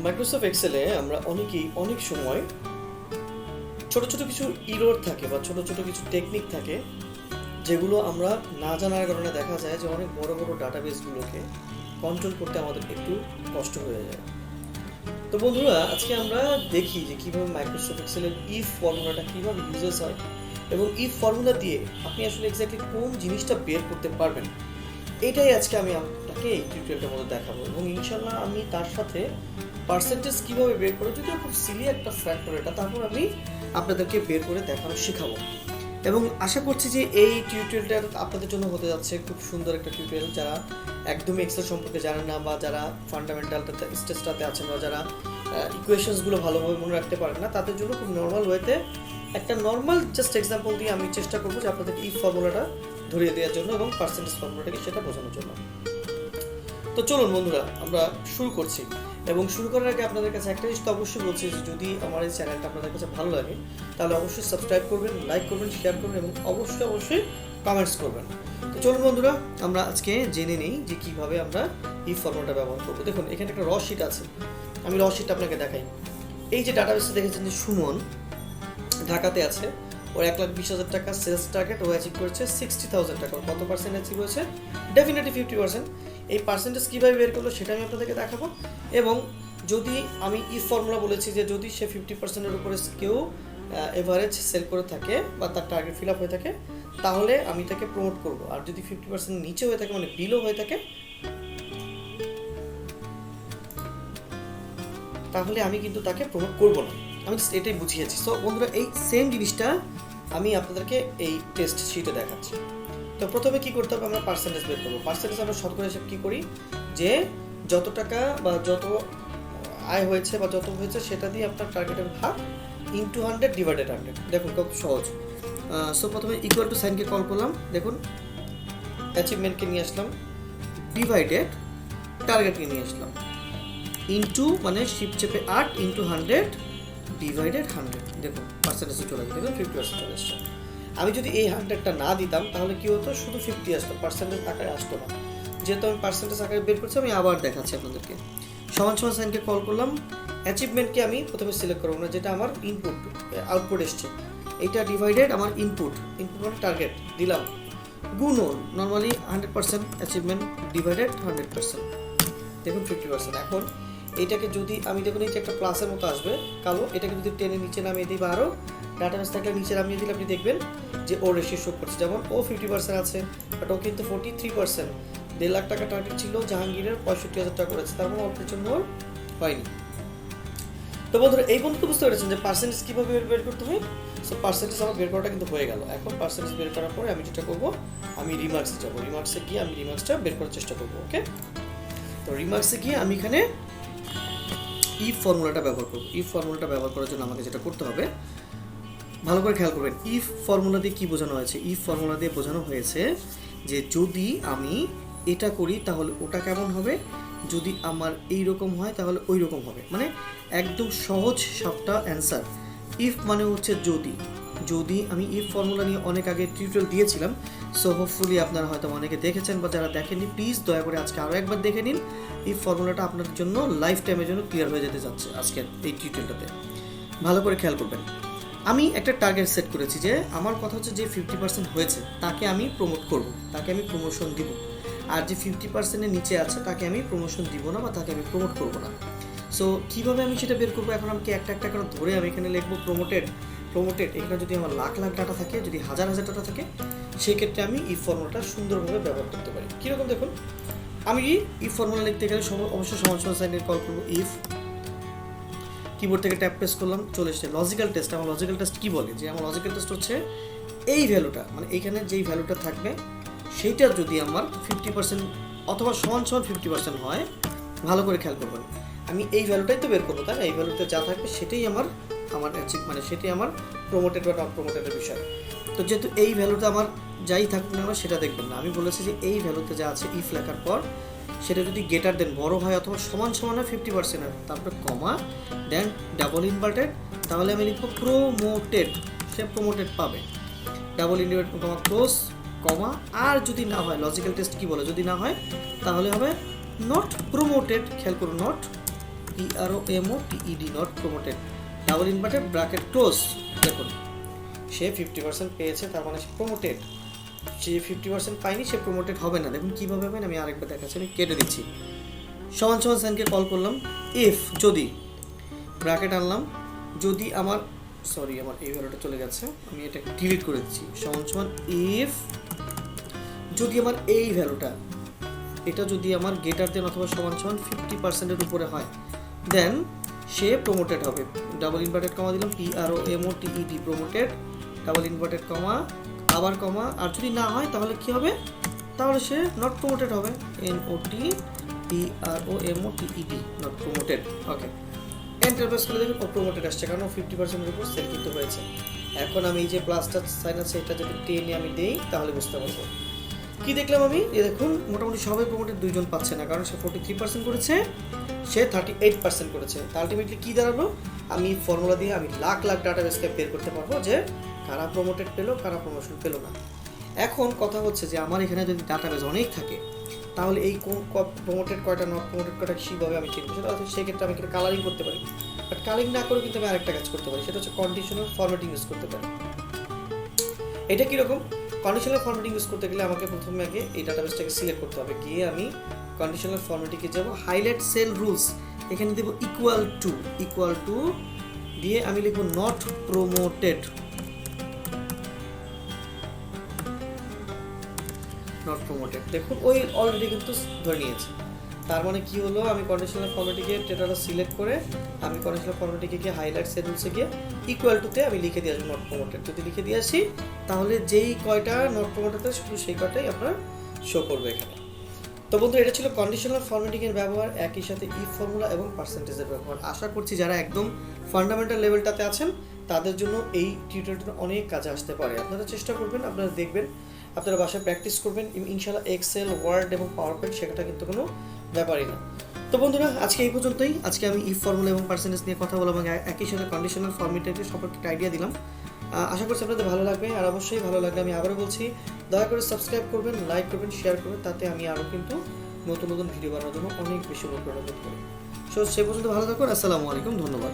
Microsoft এক্সেলে আমরা অনেক সময় ছোট ছোট কিছু ইরর থাকে বা ছোট ছোট কিছু টেকনিক থাকে যেগুলো আমরা না জানার কারণে দেখা যায় যে অনেক বড় বড় ডাটাবেসগুলোকে কন্ট্রোল করতে আমাদের একটু কষ্ট হয়ে যায়। তো বন্ধুরা, আজকে আমরা দেখি যে কিভাবে মাইক্রোসফট এক্সেলের ইফ ফর্মুলাটা কিভাবে ইউজেস হয় এবং ইফ ফর্মুলা দিয়ে আপনি আসলে এক্স্যাক্টলি কোন জিনিসটা বের করতে পারবেন। এটাই আজকে আমি আপনাকে এই টিউটোরিয়ালটার মধ্যে দেখাবো এবং ইনশাআল্লাহ আমি তার সাথে পার্সেন্টেজ কিভাবে বের করে, যদি খুব সিলি একটা ফ্যাক্টর এটা, তারপর আমি আপনাদেরকে বের করে দেখানো শেখাবো এবং আশা করছি যে এই টিউটোরিয়ালটা আপনাদের জন্য হতে যাচ্ছে খুব সুন্দর একটা টিউটোরিয়াল। যারা একদমই এক্সেল সম্পর্কে জানেন না বা যারা ফান্ডামেন্টালটা স্টেজটাতে আছেন বা যারা ইকুয়েশনসগুলো ভালোভাবে মনে রাখতে পারেন না, তাদের জন্য খুব নর্মাল ওয়েতে একটা নর্মাল জাস্ট এক্সাম্পল দিয়ে আমি চেষ্টা করবো যে আপনাদের এই ফর্মুলাটা ধরিয়ে দেওয়ার জন্য এবং পার্সেন্টেজ ফর্মুলাটাকে সেটা বোঝানোর জন্য। তো চলুন বন্ধুরা, আমরা শুরু করছি এবং শুরু করার আগে আপনাদের কাছে একটা জিনিস তো অবশ্যই বলছি যে যদি আমার এই চ্যানেলটা আপনাদের কাছে ভালো লাগে তাহলে অবশ্যই সাবস্ক্রাইব করবেন, লাইক করবেন, শেয়ার করবেন এবং অবশ্যই কমেন্টস করবেন। তো চলুন বন্ধুরা, আমরা আজকে জেনে নিই যে কিভাবে আমরা এই ফর্মুলাটা ব্যবহার করবো। দেখুন, এখানে একটা র শিট আছে, আমি র শিটটা আপনাকে দেখাই। এই যে ডাটাবেসে দেখেছেন যে সুমন ঢাকাতে আছে, ওর 1,20,000 টাকা সেলস টার্গেট, ও অ্যাচিভ করেছে 60,000 টাকা। কত পার্সেন্ট অ্যাচিভ হয়েছে? ডেফিনেটলি 50%। এই পার্সেন্টেজ কীভাবে বের করলো সেটা আমি আপনাদেরকে দেখাবো। এবং যদি আমি ইফ ফর্মুলা বলেছি যে যদি সে 50%-এর উপরে কেউ এভারেজ সেল করে থাকে বা তার টার্গেট ফিল আপ হয়ে থাকে তাহলে আমি তাকে প্রমোট করব, আর যদি 50% নিচে হয়ে থাকে মানে বিলো হয়ে থাকে তাহলে আমি কিন্তু তাকে প্রমোট করব না। আমি জাস্ট এটাই বুঝিয়েছি। সো বন্ধুরা, এই সেম জিনিসটা আমি আপনাদেরকে এই টেস্ট শিটে দেখাচ্ছি। তো প্রথমে কি করতে হবে, আমরা পার্সেন্টেজ বের করবো। পার্সেন্টেজ আমরা শতকরা হিসেব কী করি, যে যত টাকা বা যত আয় হয়েছে বা যত হয়েছে সেটা দিয়ে আপনার টার্গেটের ভাগ ইনটু 100 ডিভাইডেড 100। দেখুন কত সহজ। সো প্রথমে ইকুয়াল টু সাইনকে কল করলাম, দেখুন অ্যাচিভমেন্টকে নিয়ে আসলাম, ডিভাইডেড টার্গেটকে নিয়ে আসলাম, ইনটু মানে শিফট চেপে 8 ইনটু 100 ডিভাইডেড 100। দেখুন পার্সেন্টেজ চলে আসবে, দেখুন 50% চলে আসছে। আমি যদি এই 100টা না দিতাম তাহলে কি হতো, শুধু 50 আসতো, পার্সেন্টেজ আকারে আসতো না। যেহেতু আমি পার্সেন্টেজ আকারে বের করছি, আমি আবার দেখাচ্ছি আপনাদেরকে। সমান সমান সাইনকে কল করলাম, অ্যাচিভমেন্টকে আমি প্রথমে সিলেক্ট করবো না, যেটা আমার ইনপুট আউটপুট এসছে, এইটা ডিভাইডেড আমার ইনপুট মানে টার্গেট দিলাম, গুণন নর্মালি 100% অ্যাচিভমেন্ট ডিভাইডেড 100%, দেখুন 50%। এখন এইটাকে যদি আমি, দেখুন এই যে একটা প্লাসের মতো আসবে কালো, এটাকে যদি টেনে নিচে নামিয়ে দিই বা আরও ডাটাবেস থাকলে নিচে নামিয়ে দিলে আপনি দেখবেন যে ও রেশিও শো করছে। যেমন ও 50% আছে, বাট ও কিন্তু 43%। 1.5 লাখ টাকা টার্গেট ছিল জাহাঙ্গীরের, 65,000 টাকা করেছে, তার মানে অল্পের জন্য হয়নি। তো বন্ধুরা, এই পর্যন্ত বুঝতে পেরেছেন যে পার্সেন্টেজ কীভাবে বের করতে হয়। সো পার্সেন্টেজ আমার বের করাটা কিন্তু হয়ে গেল। এখন পার্সেন্টেজ বের করার পরে আমি যেটা করবো, আমি রিমার্কসে যাবো, রিমার্কসে গিয়ে আমি রিমার্কসটা বের করার চেষ্টা করবো। ওকে, তো রিমার্কসে গিয়ে আমি এখানে ইফ ফর্মুলাটা ব্যবহার করবো। ইফ ফর্মুলাটা ব্যবহার করার জন্য আমাকে যেটা করতে হবে, ভালো করে খেয়াল করবেন, ইফ ফর্মুলা দিয়ে কী বোঝানো হয়েছে। ইফ ফর্মুলা দিয়ে বোঝানো হয়েছে যে যদি আমি এটা করি তাহলে ওটা কেমন হবে, যদি আমার এই রকম হয় তাহলে ওই রকম হবে। মানে একদম সহজ সবটা অ্যান্সার। ইফ মানে হচ্ছে যদি আমি ইফ ফর্মুলা নিয়ে অনেক আগে টিউটোরিয়াল দিয়েছিলাম, সো হোপফুলি আপনারা হয়তো অনেকে দেখেছেন বা যারা দেখেননি প্লিজ দয়া করে আজকে আরও একবার দেখে নিন। ইফ ফর্মুলাটা আপনার জন্য লাইফ টাইমের জন্য ক্লিয়ার হয়ে যেতে যাচ্ছে আজকের এই টিউটোরিয়ালটাতে। ভালো করে খেয়াল করবেন, আমি একটা টার্গেট সেট করেছি যে আমার কথা হচ্ছে যে 50% হয়েছে তাকে আমি প্রমোট করব, তাকে আমি প্রমোশন দিব, আর যে 50%-এর নিচে আছে তাকে আমি প্রমোশন দিব না বা তাকে আমি প্রমোট করব না। সো কীভাবে আমি সেটা বের করবো, এখন আমাকে একটা করে ধরে আমি এখানে লিখবো প্রমোটেড। এখানে যদি আমার লাখ ডাটা থাকে, যদি হাজার ডাটা থাকে, সেই ক্ষেত্রে আমি ইফ ফর্মুলাটা সুন্দরভাবে ব্যবহার করতে পারি। কীরকম দেখুন, আমি ইফ ফর্মুলা লিখতে গেলে অবশ্যই সমান সমান সাইনে কল করবো, ইফ, কিবোর্ড থেকে ট্যাপ প্রেস করলাম, চলে এসছে লজিক্যাল টেস্ট। আমার লজিক্যাল টেস্ট কী বলে, যে আমার লজিক্যাল টেস্ট হচ্ছে এই ভ্যালুটা, মানে এইখানে যেই ভ্যালুটা থাকবে সেইটা যদি আমার 50% অথবা সমান 50% হয়, ভালো করে খেয়াল করবেন, আমি এই ভ্যালুটাই তো বের করবো, তাই না? এই ভ্যালুতে যা থাকবে সেটাই আমার অ্যাচিভ, মানে সেটাই আমার প্রমোটেড বা নট প্রমোটেডের বিষয়। তো যেহেতু এই ভ্যালুটা আমার যাই থাকুক না সেটা দেখবেন না, আমি বলেছি যে এই ভ্যালুতে যা আছে ইফ লেখার পর সেটা যদি গেটার দেন বড় হয় অথবা সমান 50% হয়, তারপরে কমা দেন ডাবল ইনভার্টেড, তাহলে আমি লিখবো প্রমোটেড, সে প্রমোটেড পাবে। Double inverted comma close comma, আর যদি না হয় লজিক্যাল টেস্ট কি বলে, যদি না হয় তাহলে হবে নট প্রমোটেড। খেয়াল করুন, not PROMOTED not promoted, double inverted bracket close. দেখুন সে 50% পেয়েছে, তার মানে সে প্রমোটেড। যে 50% পায়নি সে প্রমোটেড হবে না। দেখুন কীভাবে হবে আমি আরেকবার দেখাচ্ছি, আমি কেটে দিচ্ছি। সমান সমান সাইনকে কল করলাম, ইফ যদি ব্র্যাকেট আনলাম, যদি আমার আমার এই ভ্যালুটা চলে গেছে, আমি এটা ডিলিট করে দিচ্ছি। সমান সমান ইফ যদি আমার এই ভ্যালুটা এটা যদি আমার গ্রেটার দেন অথবা সমান সমান 50%-এর উপরে হয়, দেন সে প্রমোটেড হবে। ডাবল ইনভার্টেড কমা দিলাম, PROMOTED প্রমোটেড, ডাবল ইনভার্টেড কমা আবার কমা। আর যদি না হয় তাহলে কি হবে, তাহলে সে নট প্রমোটেড হবে, NOT PROMOTED not promoted. Okay, enter press করে দেখুন ও প্রমোটেড আসছে, কারণ 50%-এর উপর সেল কিন্তু হয়েছে। এখন আমি এই যে প্লাসটা সাইন আছে এটা যদি টেনে আমি দেই তাহলে বুঝতে পারবো কি দেখলাম আমি। দেখুন মোটামুটি সবাই প্রমোটেড, 2 জন পাচ্ছে না, কারণ সে 43% করেছে, সে 38% করেছে। তা আলটিমেটলি কী দাঁড়ালো, আমি ফর্মুলা দিয়ে আমি লাখ লাখ ডাটাবেসকে বের করতে পারবো যে কারা প্রমোটেড পেলো কারা প্রমোশন পেলো না। এখন কথা হচ্ছে যে আমার এখানে যদি ডাটাবেস অনেক থাকে, তাহলে এই কোন প্রমোটেড কয়টা নট প্রমোটেড কয়টা কীভাবে আমি চিনবো, সেটা হচ্ছে সেক্ষেত্রে আমি কিন্তু কালারিং করতে পারি। বাট কালারিং না করে কিন্তু আমি আরেকটা কাজ করতে পারি, সেটা হচ্ছে কন্ডিশনাল ফরম্যাটিং ইউজ করতে পারি। এটা কীরকম, কন্ডিশনাল ফরম্যাটিং ইউজ করতে গেলে আমাকে প্রথমে আগে এই ডাটাবেসটাকে সিলেক্ট করতে হবে, গিয়ে আমি কন্ডিশনাল ফরম্যাটিংয়ে যাব, হাইলাইট সেল রুলস, এখানে দেবো ইকুয়াল টু দিয়ে আমি লিখবো নট প্রমোটেড, দেখুন ওই অলরেডি কিন্তু ধরে নিয়েছে। তার মানে কি হলো, আমি কন্ডিশনাল ফরম্যাটিংয়ে ডেটাটা সিলেক্ট করে আমি কন্ডিশনাল ফরম্যাটিংয়ে গিয়ে হাইলাইট সেল রুলসে গিয়ে ইকুয়াল টুতে আমি লিখে দিয়ে আসবো নট প্রমোটেড। যদি লিখে দিয়ে আসি তাহলে যেই কয়টা নট প্রমোটেড শুধু সেই কয়টাই আপনার শো করবে এখানে। তো বন্ধু, এটা ছিল কন্ডিশনাল ফরম্যাটিংয়ের ব্যবহার, একই সাথে ইফ ফর্মুলা এবং পার্সেন্টেজের ব্যবহার। আশা করছি যারা একদম ফান্ডামেন্টাল লেভেলটাতে আছেন তাদের জন্য এই টিউটোরিয়ালটা অনেক কাজে আসতে পারে। আপনারা চেষ্টা করবেন, আপনারা দেখবেন, আপনারা বাসায় প্র্যাকটিস করবেন, ইনশাআল্লাহ এক্সেল, ওয়ার্ড এবং পাওয়ার পয়েন্ট সেটা কিন্তু কোনো ব্যাপারই না। তো বন্ধুরা, আজকে এই পর্যন্তই। আজকে আমি ইফ ফর্মুলা এবং পার্সেন্টেজ নিয়ে কথা বললাম, একই সাথে কন্ডিশনাল ফরম্যাটের সম্পর্কে একটা আইডিয়া দিলাম। আশা করছি আপনাদের ভালো লাগবে, আর অবশ্যই ভালো লাগলে আমি আবারও বলছি দয়া করে সাবস্ক্রাইব করবেন, লাইক করবেন, শেয়ার করবেন, তাতে আমি আরও কিন্তু নতুন নতুন ভিডিও বানানোর জন্য অনেক বেশি অনুপ্রেরণা বোধ করি। সো সে পর্যন্ত ভালো থাকুন। আসসালামু আলাইকুম, ধন্যবাদ।